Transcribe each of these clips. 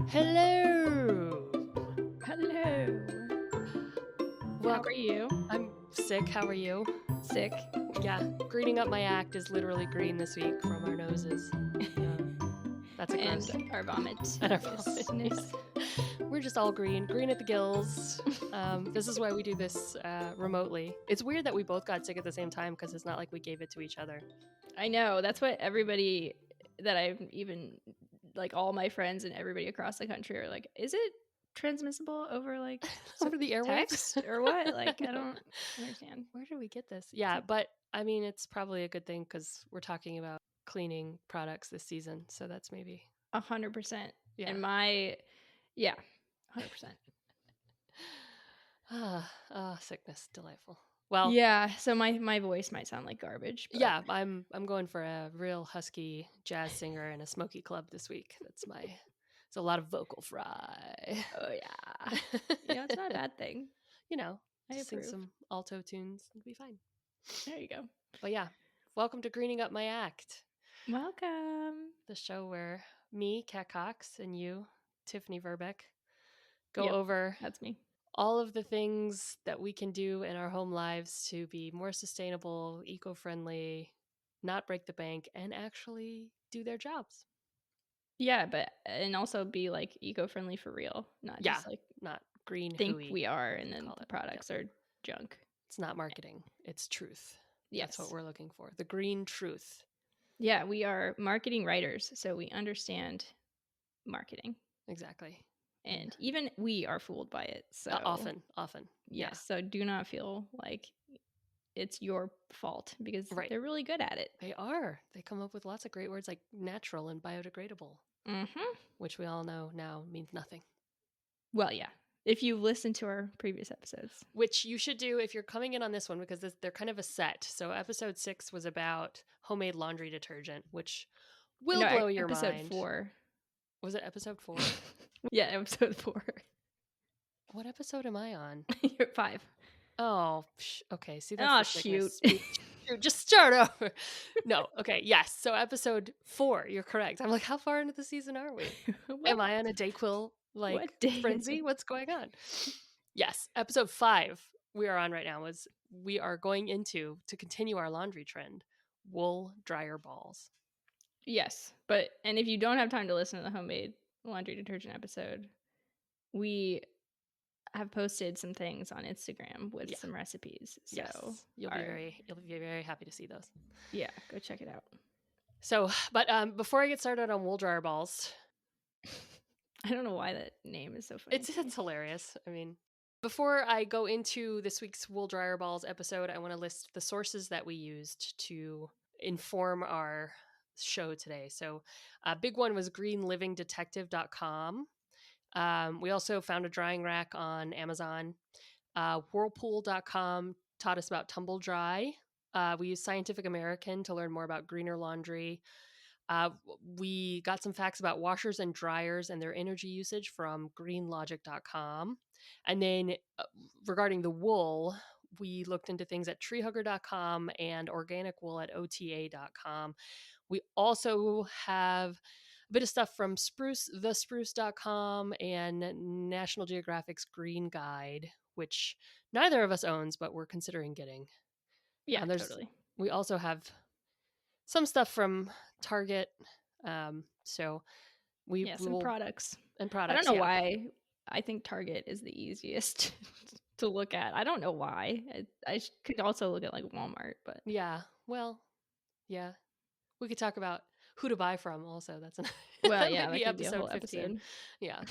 Hello. Hello. Well, How are you? I'm sick. How are you? Sick. Yeah, greening up my act is literally green this week from our noses. That's a And gross. our vomit. And our vomit, Yes. We're just all green at the gills. This is why we do this remotely. It's weird that we both got sick at the same time because it's not like we gave it to each other. I know. That's what everybody that I've even, like all my friends and everybody across the country are like, is it transmissible over like Over the airwaves? text or what? Like, I No. don't understand. Where did we get this? Yeah, but I mean, it's probably a good thing because we're talking about cleaning products this season. So that's maybe 100%. Yeah. And 100%. Sickness, delightful. Well, Yeah, so my voice might sound like garbage. But yeah, I'm going for a real husky jazz singer in a smoky club this week. It's a lot of vocal fry. Oh yeah. It's not a bad thing. I Just sing approve. some alto tunes and be fine. There you go. But yeah, welcome to Greening Up My Act. Welcome. The show where me, Kat Cox, and you, Tiffany Verbeck, go Yep, over that's me. all of the things that we can do in our home lives to be more sustainable, eco-friendly, not break the bank, and actually do their jobs. Yeah, and also be like eco-friendly for real, not just like not green think hooey, we are and then the products are junk. It's not marketing, it's truth. Yes. That's what we're looking for. The green truth. Yeah, we are marketing writers, so we understand marketing. Exactly. And even we are fooled by it. So often. Yes. Yeah. So do not feel like it's your fault because they're really good at it. They are. They come up with lots of great words like natural and biodegradable, which we all know now means nothing. Well, yeah. If you've listened to our previous episodes. Which you should do if you're coming in on this one because they're kind of a set. So episode 6 was about homemade laundry detergent, which will blow your mind. Episode 4. Was it episode 4? Yeah, episode 4. What episode am I on? You're 5. Oh, okay. See, that's shoot. Just start over. No, okay, yes. So episode 4, you're correct. I'm like, how far into the season are we? Am I on a Dayquil frenzy? What's going on? Yes, episode 5 we are on right now is we are going into to continue our laundry trend, wool dryer balls. Yes, and if you don't have time to listen to the homemade laundry detergent episode, we have posted some things on Instagram with some recipes. So yes, you'll be very happy to see those. Yeah, go check it out. So, but before I get started on wool dryer balls, I don't know why that name is so funny. It's hilarious. I mean, before I go into this week's wool dryer balls episode, I want to list the sources that we used to inform our show today. So a big one was greenlivingdetective.com. We also found a drying rack on Amazon. Whirlpool.com taught us about tumble dry. We used Scientific American to learn more about greener laundry. We got some facts about washers and dryers and their energy usage from greenlogic.com. And then regarding the wool, we looked into things at treehugger.com and organic wool at ota.com. We also have a bit of stuff from thespruce.com and National Geographic's Green Guide, which neither of us owns, but we're considering getting. Yeah, totally. We also have some stuff from Target. So some products. And products. I don't know why I think Target is the easiest to look at. I don't know why. I could also look at like Walmart, but yeah. Well, yeah. We could talk about who to buy from also. That's that could be a whole 15. Episode. Yeah.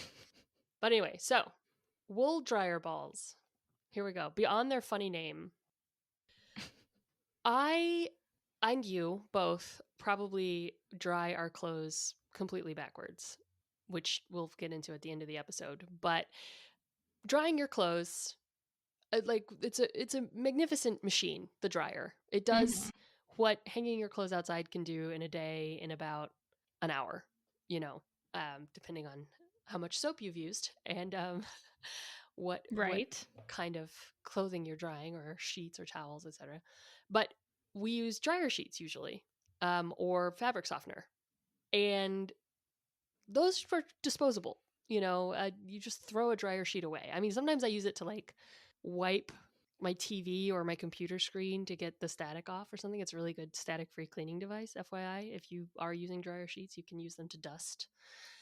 But anyway, so wool dryer balls. Here we go. Beyond their funny name, I and you both probably dry our clothes completely backwards, which we'll get into at the end of the episode. But drying your clothes, it's a magnificent machine, the dryer. It does what hanging your clothes outside can do in a day in about an hour, depending on how much soap you've used and what kind of clothing you're drying, or sheets or towels, etc. But we use dryer sheets usually, or fabric softener, and those are disposable. you just throw a dryer sheet away. I mean, sometimes I use it to like wipe my TV or my computer screen to get the static off or something. It's a really good static-free cleaning device, FYI. If you are using dryer sheets, you can use them to dust.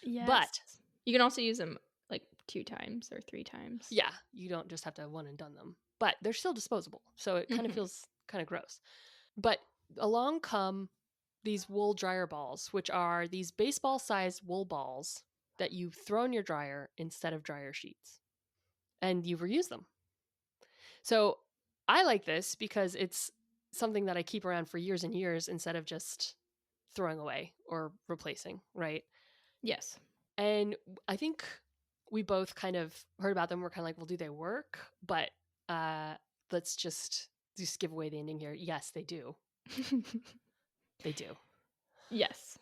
Yes. But You can also use them like 2 times or 3 times. yeah, you don't just have to one and done them. But they're still disposable, so it kind of Mhm. feels kind of gross. But along come these wool dryer balls, which are these baseball-sized wool balls that you throw in your dryer instead of dryer sheets, and you reuse them. So I like this because it's something that I keep around for years and years instead of just throwing away or replacing, right? Yes. And I think we both kind of heard about them. We're kind of like, well, do they work? But uh, let's just give away the ending here. Yes, they do. They do. Yes.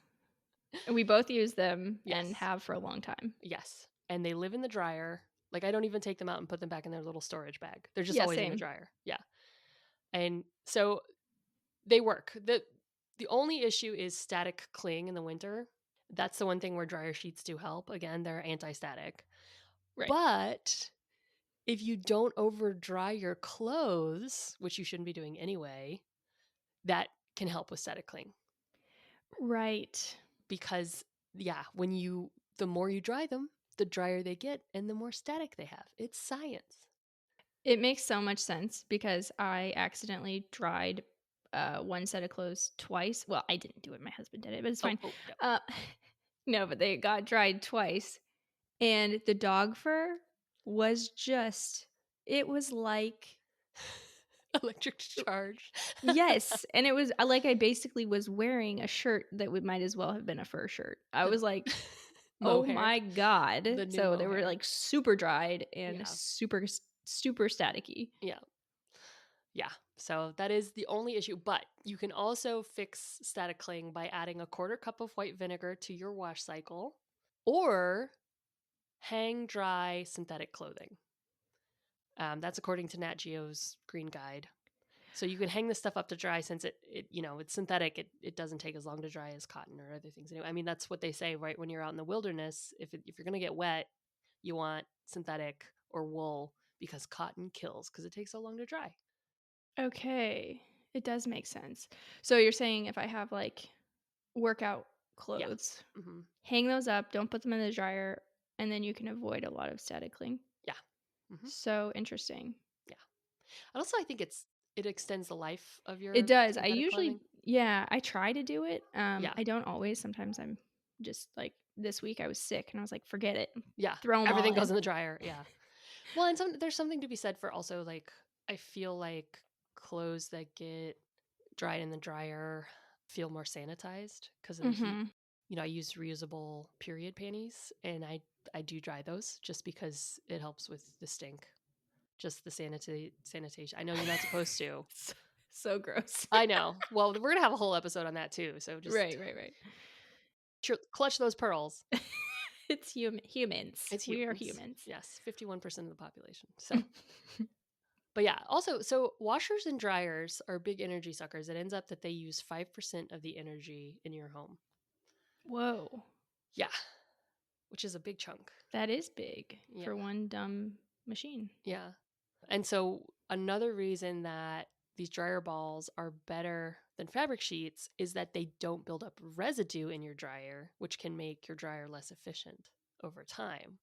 And we both use them and Yes. have for a long time. Yes. And they live in the dryer. Like, I don't even take them out and put them back in their little storage bag. They're just Yeah, always in the same. dryer. Yeah. And so they work. The only issue is static cling in the winter. That's the one thing where dryer sheets do help. Again, they're anti-static. Right. But if you don't over dry your clothes, which you shouldn't be doing anyway, that can help with static cling. Right. Because yeah, the more you dry them, the drier they get and the more static they have. It's science. It makes so much sense because I accidentally dried, one set of clothes twice. Well, I didn't do it, my husband did it, but it's fine. Yeah. Uh, no, but they got dried twice, and the dog fur was just it was like Electric charge. yes, and it was like I basically was wearing a shirt that would might as well have been a fur shirt. I The was like, "Oh mohair. my god." The new So they were, mohair. like, super dried and Yeah. super staticky. Yeah. Yeah. So that is the only issue. But you can also fix static cling by adding a quarter cup of white vinegar to your wash cycle or hang dry synthetic clothing. That's according to Nat Geo's Green Guide. So you can hang this stuff up to dry since it's synthetic. It doesn't take as long to dry as cotton or other things. Anyway, I mean, that's what they say, right? When you're out in the wilderness, if you're going to get wet, you want synthetic or wool because cotton kills because it takes so long to dry. Okay, it does make sense. So you're saying if I have, like, workout Yeah. clothes, Mm-hmm. hang those up, don't put them in the dryer, and then you can avoid a lot of static cling? Yeah. Mm-hmm. So interesting. Yeah. And also, I think it extends the life of It your does. I synthetic usually clothing. yeah, I try to do it. Yeah. I don't always. Sometimes I'm just like this week I was sick and I was like, forget it. Yeah. Throw them all Everything in. goes in the dryer. Yeah. Well, and there's something to be said for also like I feel like clothes that get dried in the dryer feel more sanitized because of the heat. Mhm. I use reusable period panties and I do dry those just because it helps with the stink. Just the sanitation. I know you're not supposed to. So gross. I know. Well, we're going to have a whole episode on that too. So just Right. clutch those pearls. It's humans. It's We are humans. humans. Yes, 51% of the population. So, but yeah, also, so washers and dryers are big energy suckers. It ends up that they use 5% of the energy in your home. Whoa. Yeah, which is a big chunk. That is big Yeah. for one dumb machine. Yeah. And so another reason that these dryer balls are better than fabric sheets is that they don't build up residue in your dryer, which can make your dryer less efficient over time.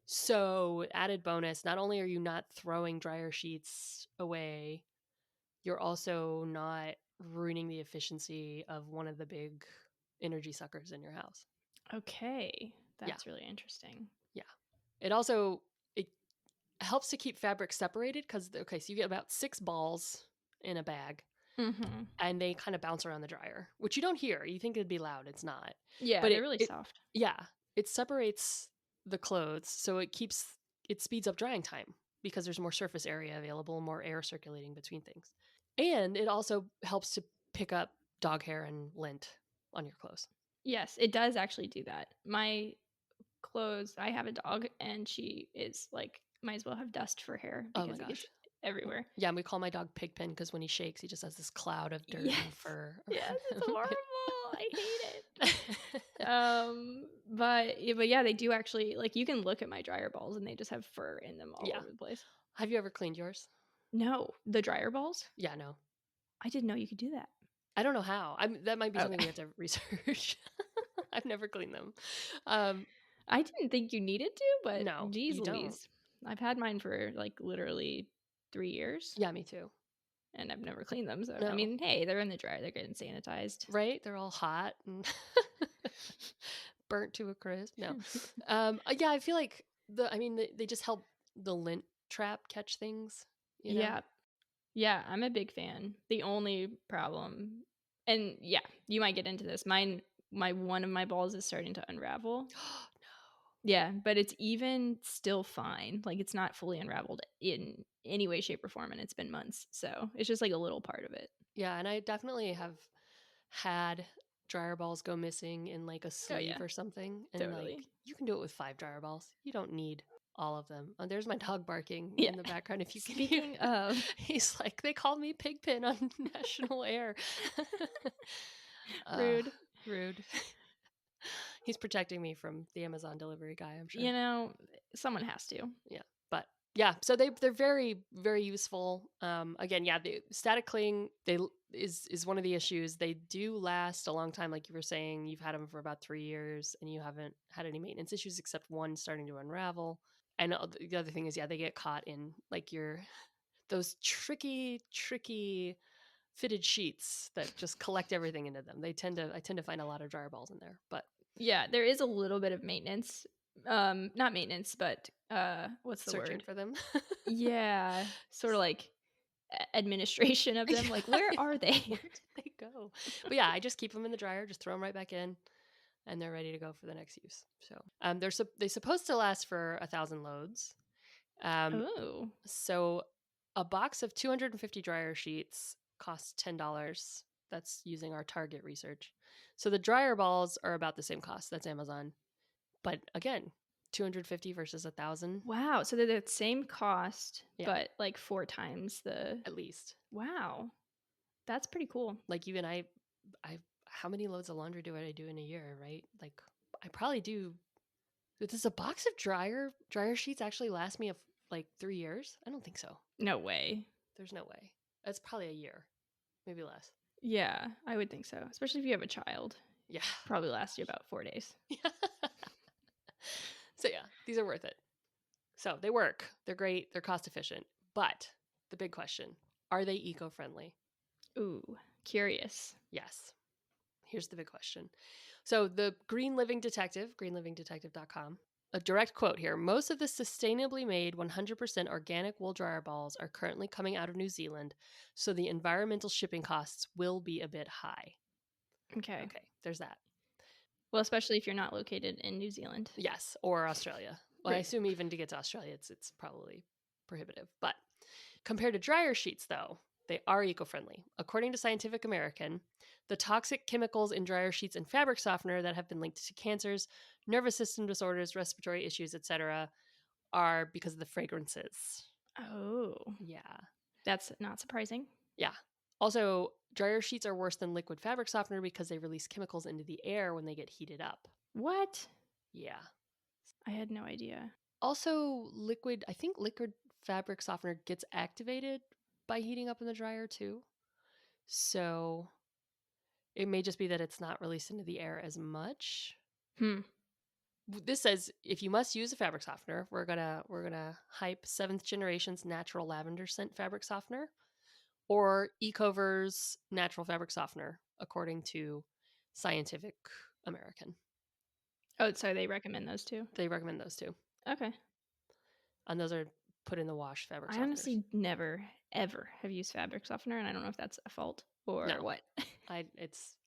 So, added bonus, not only are you not throwing dryer sheets away, you're also not ruining the efficiency of one of the big energy suckers in your house. Okay. Yeah. That's really interesting. Yeah. It helps to keep fabric separated because so you get about 6 balls in a bag Mhm. and they kind of bounce around the dryer, which you don't hear. You think it'd be loud, it's not. Yeah, But they're really soft. yeah, it separates the clothes, so it speeds up drying time because there's more surface area available, more air circulating between things. And it also helps to pick up dog hair and lint on your clothes. Yes, it does actually do that. My clothes, I have a dog and she is like might as well have dust for hair Oh my because it gets gosh. everywhere. Yeah, and we call my dog Pigpen because when he shakes, he just has this cloud of dirt Yes. and fur Yes, around it's him. horrible. I hate it. but yeah, they do actually like, you can look at my dryer balls, and they just have fur in them all Yeah. over the place. Have you ever cleaned yours? No, the dryer balls? Yeah, no. I didn't know you could do that. I don't know how. That might be something we Okay. have to research. I've never cleaned them. Um, I didn't think you needed to, but no, geez you don't. Louise. I've had mine for, like, literally 3 years, Yeah, me too. and I've never cleaned them, so I No, mean, hey, they're in the dryer, they're getting sanitized. right? They're all hot and burnt to a crisp. No. Yeah, I feel like they just help the lint trap catch things, you know? Yeah. Yeah, I'm a big fan. The only problem, and yeah, you might get into this. My one of my balls is starting to unravel. Yeah, but it's even still fine. Like, it's not fully unraveled in any way, shape, or form, and it's been months. So it's just like a little part of it. Yeah, and I definitely have had dryer balls go missing in like a Oh sleeve yeah, or something. And like, totally. you can do it with 5 dryer balls. You don't need all of them. There's my dog barking Yeah. in the background. If you can hear, Speaking of he's like, they called me Pigpen on national air. uh, rude, rude. He's protecting me from the Amazon delivery guy, I'm sure. you know, someone has to. Yeah, but yeah, so they're very very useful. Again, yeah, the static cling is one of the issues. They do last a long time, like you were saying. You've had them for about 3 years, and you haven't had any maintenance issues except one starting to unravel. And the other thing is, yeah, they get caught in like your those tricky fitted sheets that just collect everything into them. I tend to find a lot of dryer balls in there, but Yeah, there is a little bit of maintenance. Not maintenance, but what's the searching word? for them. Yeah, sort of like administration of them. Like, where Yeah, are they? where did they go? But yeah, I just keep them in the dryer, just throw them right back in, and they're ready to go for the next use. So they're supposed to last for 1,000 loads. Um, Oh, so a box of 250 dryer sheets costs $10. That's using our Target research. So the dryer balls are about the same cost. That's Amazon. But again, 250 versus 1,000. wow. So they're the same cost, Yeah, but like 4 times the. at least. Wow, that's pretty cool. Like even I how many loads of laundry do I do in a year, right? Like I probably do. Does a box of dryer sheets actually last me like 3 years? I don't think so. No way. There's no way. That's probably a year, maybe less. Yeah, I would think so. Especially if you have a child. Yeah. Probably lasts you about 4 days. Yeah. So yeah, these are worth it. So they work. They're great. They're cost efficient. But the big question: are they eco-friendly? Ooh, curious. Yes. Here's the big question. So the Green Living Detective, greenlivingdetective.com, a direct quote here. Most of the sustainably made 100% organic wool dryer balls are currently coming out of New Zealand, so the environmental shipping costs will be a bit high. Okay. Okay, there's that. Well, especially if you're not located in New Zealand. Yes, or Australia. Well, I Right. assume even to get to Australia, it's probably prohibitive. But compared to dryer sheets, though, they are eco-friendly. According to Scientific American, the toxic chemicals in dryer sheets and fabric softener that have been linked to cancers, nervous system disorders, respiratory issues, etc., are because of the fragrances. Oh, Yeah. that's not surprising. Yeah. Also, dryer sheets are worse than liquid fabric softener because they release chemicals into the air when they get heated up. What? Yeah. I had no idea. Also, I think liquid fabric softener gets activated by heating up in the dryer too. So it may just be that it's not released into the air as much. Hmm. This says if you must use a fabric softener, we're gonna hype 7th generation's natural lavender scent fabric softener or Ecover's natural fabric softener, according to Scientific American. Oh, so they recommend those two? They recommend those two, Okay. and those are put in the wash fabric I softeners. honestly never, ever have used fabric softener, and I don't know if that's a fault or No, what. I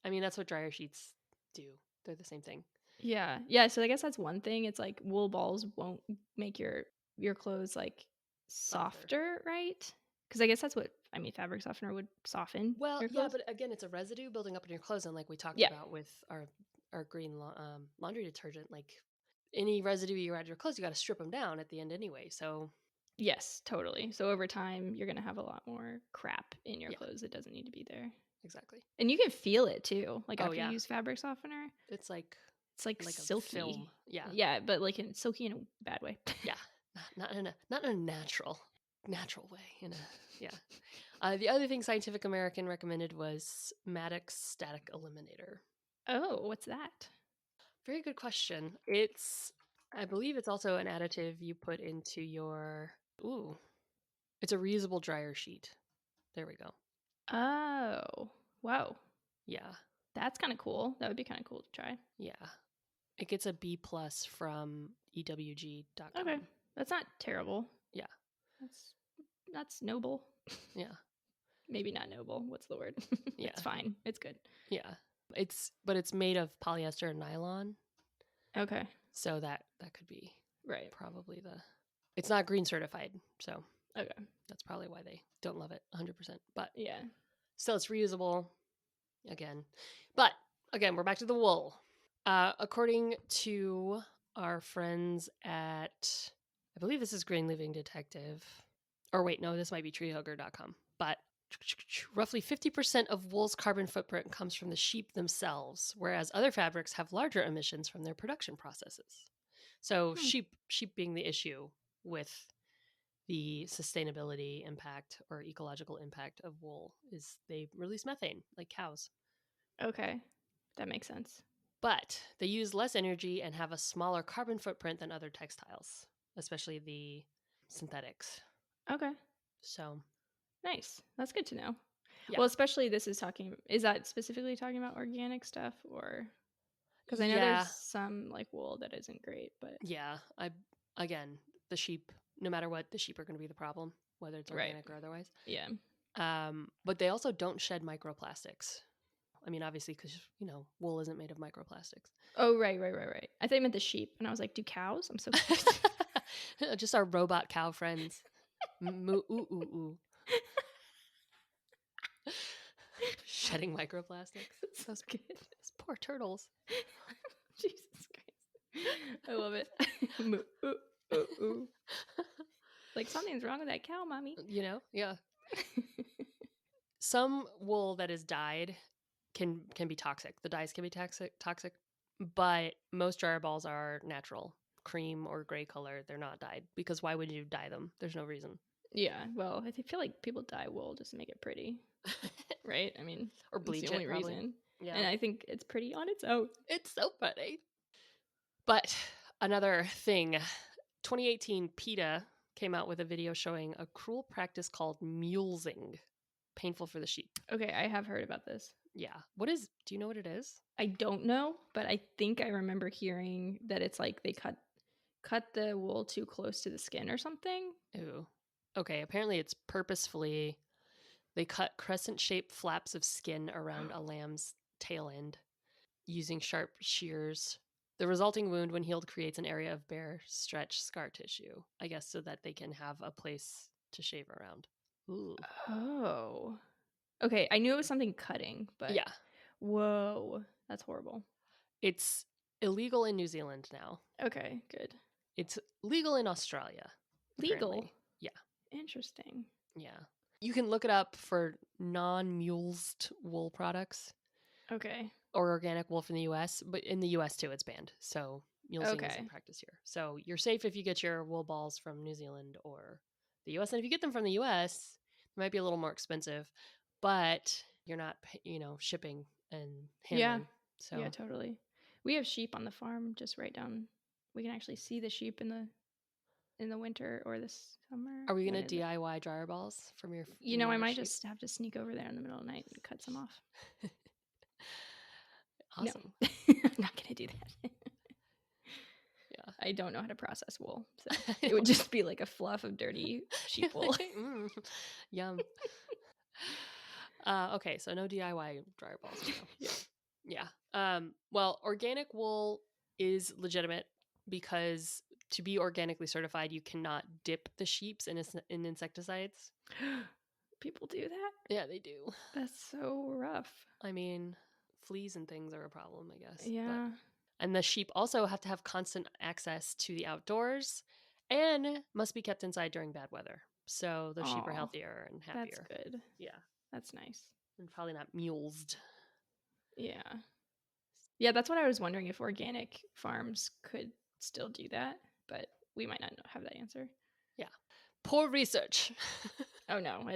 mean that's what dryer sheets do. They're the same thing. Yeah. Yeah, so I guess that's one thing. It's like wool balls won't make your clothes, like, Softer. softer, right? Because I guess that's what I mean, fabric softener would soften Well, your yeah, clothes? but again, it's a residue building up in your clothes, and like we talked Yeah. about with our green laundry detergent, like any residue you add to your clothes, you got to strip them down at the end anyway. So Yes, totally. So over time, you're gonna have a lot more crap in your yeah, clothes that doesn't need to be there. exactly. And you can feel it too, like Oh after you yeah, use fabric softener. it's like It's like like a silky. film. Yeah. Yeah, but like in silky in a bad way. Yeah. Not in a natural way. Yeah. The other thing Scientific American recommended was Maddox Static Eliminator. Oh, what's that? Very good question. I believe it's also an additive you put into your. Ooh, it's a reusable dryer sheet. There we go. Oh, wow. Yeah, That's kind of cool. That would be kind of cool to try. yeah. It gets a B plus from ewg.com. Okay, that's not terrible. Yeah, That's noble. yeah, Maybe not noble. What's the word? yeah, It's fine. It's good. yeah. It's made of polyester and nylon, Okay. so that could be Right. probably the. It's not green certified, so Okay. that's probably why they don't love it 100%. But Yeah. still, it's reusable. But again, we're back to the wool. According to our friends at, I believe this is Green Living Detective, or wait, no, this might be treehugger.com. But roughly 50% of wool's carbon footprint comes from the sheep themselves, whereas other fabrics have larger emissions from their production processes. So sheep being the issue with the sustainability impact or ecological impact of wool is they release methane like cows. Okay. That makes sense. But they use less energy and have a smaller carbon footprint than other textiles, especially the synthetics. Okay. So, Nice. That's good to know. yeah. Well, especially is that specifically talking about organic stuff or because I know Yeah. there's some like wool that isn't great, but Yeah. Again, the sheep, no matter what, the sheep are going to be the problem, whether it's right. organic or otherwise. Yeah. But they also don't shed microplastics. I mean, obviously, because, wool isn't made of microplastics. Oh, right. I thought you meant the sheep, and I was like, do cows? I'm so confused. Just our robot cow friends. Moo, ooh, ooh, ooh. Shedding microplastics. That's good. Those poor turtles. Jesus Christ. I love it. Moo, ooh, ooh, ooh. Like something's wrong with that cow, mommy. Yeah. Some wool that is dyed can be toxic. The dyes can be toxic, but most dryer balls are natural, cream or gray color. They're not dyed because why would you dye them? There's no reason. Yeah, well, feel like people dye wool just to make it pretty, right? I mean, Or it's the bleach only it, probably. reason. Yeah. And I think it's pretty on its own. It's so funny. But another thing, 2018 PETA came out with a video showing a cruel practice called mulesing, painful for the sheep. Okay, I have heard about this. Yeah. Do you know what it is? I don't know, but I think I remember hearing that it's like they cut the wool too close to the skin or something. Ooh. Okay, apparently it's purposefully they cut crescent-shaped flaps of skin around a lamb's tail end using sharp shears. The resulting wound, when healed, creates an area of bare, stretched scar tissue, I guess, so that they can have a place to shave around. Ooh. Oh. Okay, I knew it was something cutting, but Yeah. whoa, that's horrible. It's illegal in New Zealand now. Okay, good. It's legal in Australia. Legal. Apparently. Yeah. Interesting. Yeah. You can look it up for non-mulesed wool products Okay. or organic wool from the US, but in the US too, it's banned. So mulesing Okay. isn't practiced here. So you're safe if you get your wool balls from New Zealand or the US. And if you get them from the US, it might be a little more expensive, but you're not, shipping and Yeah. handling. So Yeah, totally. We have sheep on the farm just right down. We can actually see the sheep in the winter or this summer. are we When going to is it? DIY dryer balls from your I might sheep? just have to sneak over there in the middle of the night and cut some off. No, Awesome. I'm not going to do that. Yeah. I don't know how to process wool. So it would just be like a fluff of dirty sheep wool. Yum. Okay, so no DIY dryer balls. Yeah. Yeah. Well, organic wool is legitimate because to be organically certified, you cannot dip the sheeps in insecticides. People do that? Yeah, they do. That's so rough. I mean, fleas and things are a problem, I guess. Yeah. And the sheep also have to have constant access to the outdoors and must be kept inside during bad weather. So those sheep are Aw, healthier and happier. that's good. Yeah. That's nice. And probably not mulesed. Yeah. Yeah, that's what I was wondering if organic farms could still do that, but we might not have that answer. Yeah. Poor research. Oh, no,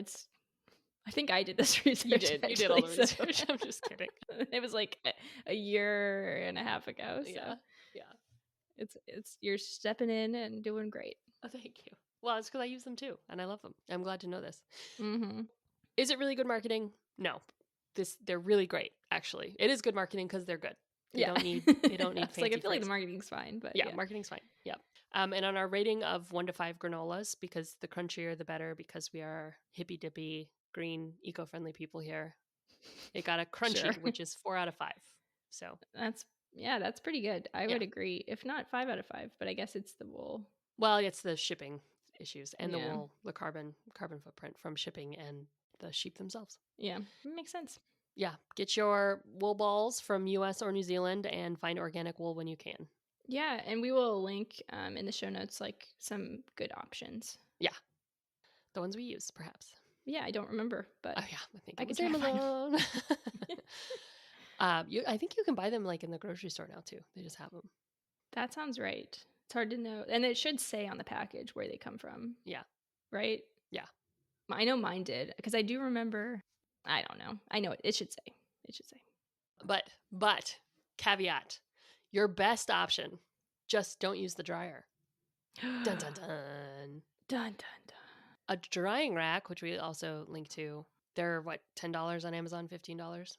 I think I did this You research did. You did all actually, the so research. I'm just kidding. it was like a year and a half ago, so Yeah. Yeah. it's you're stepping in and doing great. Oh, thank you. Well, it's because I use them too, and I love them. I'm glad to know this. Mhm. Is it really good marketing? No. They're really great, actually. It is good marketing because they're good. They Yeah. don't need I was like, I fancy feel like the phrase. marketing's fine, but Yeah, yeah. marketing's fine. Yeah. And on our rating of 1 to 5 granolas, because the crunchier the better, because we are hippy dippy, green, eco-friendly people here, it got a Sure. crunchy, which is 4 out of 5. So That's pretty good. I yeah. would agree. If not 5 out of 5, but I guess it's the wool. Well, it's the shipping issues and the Yeah. wool, the carbon footprint from shipping and the sheep themselves. Yeah. Makes sense. Yeah, get your wool balls from US or New Zealand and find organic wool when you can. Yeah, and we will link in the show notes like some good options. Yeah, the ones we use, perhaps. Yeah, I don't remember, but Oh yeah, I think I it can was try to find Amazon. them. I think you can buy them like in the grocery store now too. They just have them. That sounds right. It's hard to know. And it should say on the package where they come from, Yeah, right? yeah. I know mine did because I do remember. I don't know. I know it should say. It should say. But caveat: your best option, just don't use the dryer. Dun dun dun. Dun dun dun. A drying rack, which we also link to, they're what, $10 on Amazon, $15.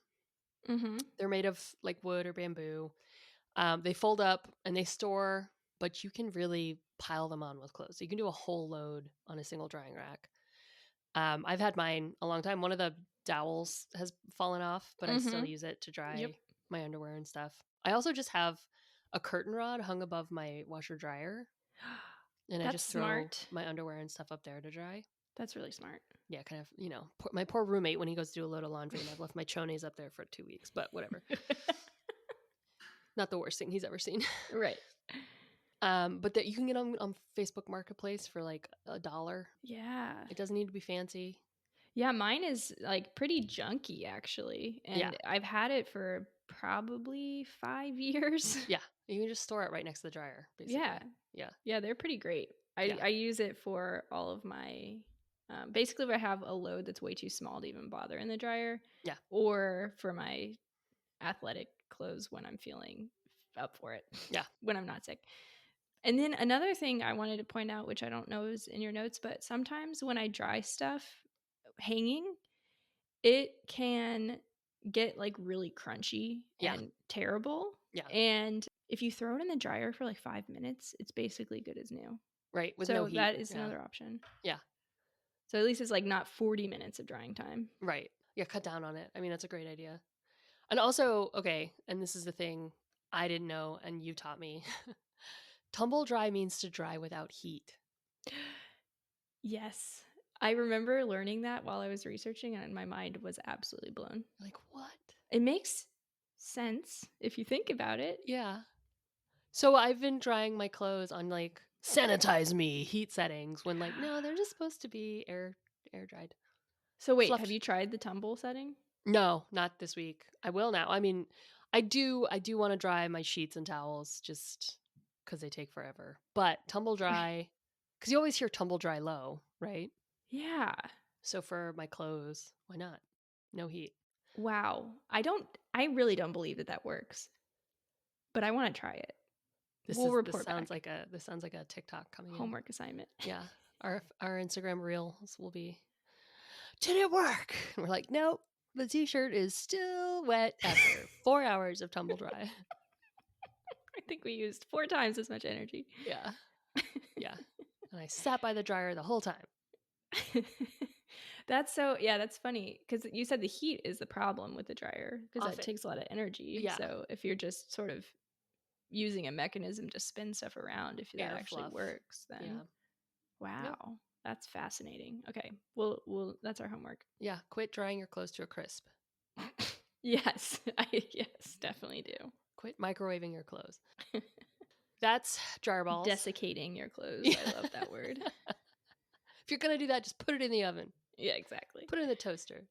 Mm-hmm. They're made of like wood or bamboo. They fold up and they store, but you can really pile them on with clothes. You can do a whole load on a single drying rack. I've had mine a long time. One of the dowels has fallen off, but I still Mm-hmm. use it to Yep. dry my underwear and stuff. I also just have a curtain rod hung above my washer dryer, and I That's just throw smart. my underwear and stuff up there to dry. That's really smart. Yeah, kind of, my poor roommate when he goes to do a load of laundry, and I've left my chonies up there for 2 weeks, but whatever. Not the worst thing he's ever seen. Right. But that you can get on Facebook Marketplace for like $1. Yeah. It doesn't need to be fancy. Yeah, mine is like pretty junky actually. Yeah. And I've had it for probably 5 years. Yeah. You can just store it right next to the dryer, basically. Yeah. Yeah. Yeah, they're pretty great. Yeah. I use it for all of my basically if I have a load that's way too small to even bother in the dryer. Yeah. Or for my athletic clothes when I'm feeling up for it. Yeah. When I'm not sick. And then another thing I wanted to point out, which I don't know is in your notes, but sometimes when I dry stuff hanging, it can get like really crunchy Yeah. and terrible. Yeah. And if you throw it in the dryer for like 5 minutes, it's basically good as new. Right. With So no heat. that is Yeah. another option. Yeah. So at least it's like not 40 minutes of drying time. Right. Yeah. Cut down on it. I mean, that's a great idea. And also, okay, and this is the thing I didn't know, and you taught me. Tumble dry means to dry without heat. Yes. I remember learning that while I was researching, and my mind was absolutely blown. Like, what? It makes sense if you think about it. Yeah. So I've been drying my clothes on like sanitize me heat settings when like no, they're just supposed to be air dried. So wait, Fluffed. have you tried the tumble setting? No, not this week. I will now. I mean, I do want to dry my sheets and towels just because they take forever. But tumble dry, because you always hear tumble dry low, right? Yeah. So for my clothes, why not? No heat. Wow. I really don't believe that works. But I want to try it. This sounds like a TikTok coming homework assignment. Yeah. Our Instagram reels will be, did it work? And we're like, nope. The t-shirt is still wet after 4 hours of tumble dry. I think we used 4 times as much energy. Yeah. Yeah. And I sat by the dryer the whole time. That's funny because you said the heat is the problem with the dryer because that takes a lot of energy. Yeah. So if you're just sort of using a mechanism to spin stuff around, if that actually works, then wow, that's fascinating. Okay, we'll that's our homework. Yeah, quit drying your clothes to a crisp. Yes, yes, definitely do. Quit microwaving your clothes. That's dryer balls. Desiccating your clothes. I love that word. If you're gonna do that, just put it in the oven. Yeah, exactly. Put it in the toaster.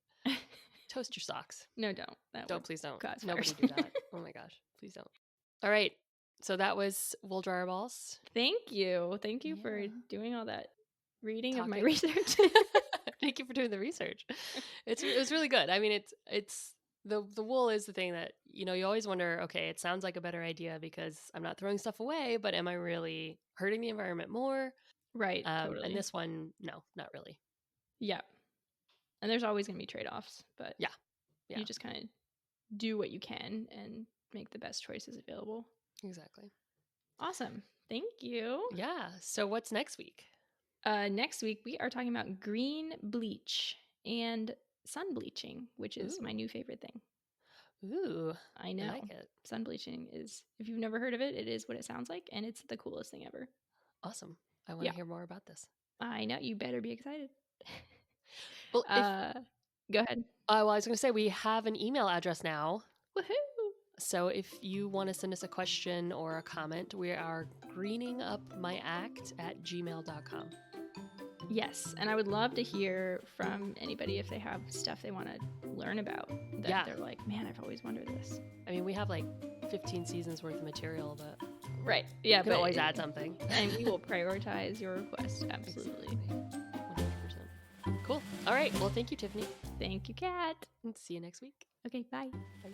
Toast your socks. No, don't. That Don't, would please don't. cause Nobody fires. do that. Oh my gosh, please don't. All right. So that was wool dryer balls. Thank you. Thank you for Yeah. doing all that reading of my Talking. research. Thank you for doing the research. It was really good. I mean, it's the wool is the thing that, you know, you always wonder, okay, it sounds like a better idea because I'm not throwing stuff away, but am I really hurting the environment more? Right, And totally. this one, no, not really. Yeah. And there's always going to be trade-offs, but Yeah. Yeah. you just kind of do what you can and make the best choices available. Exactly. Awesome. Thank you. Yeah. So what's next week? Next week, we are talking about green bleach and sun bleaching, which is my Ooh. new favorite thing. Ooh. I I know. like it. Sun bleaching is, if you've never heard of it, it is what it sounds like, and it's the coolest thing ever. Awesome. I want Yeah, to hear more about this. I know. You better be excited. Well, if Go ahead. well, I was going to say we have an email address now. Woohoo! So if you want to send us a question or a comment, we are greeningupmyact@gmail.com. Yes, and I would love to hear from anybody if they have stuff they want to learn about that Yeah. they're like, man, I've always wondered this. I mean, we have like 15 seasons worth of material, but Right. Yeah, you can always add something. And we will prioritize your request. Absolutely. Exactly. 100%. Cool. All right. Well, thank you, Tiffany. Thank you, Kat. And see you next week. Okay, bye. Bye.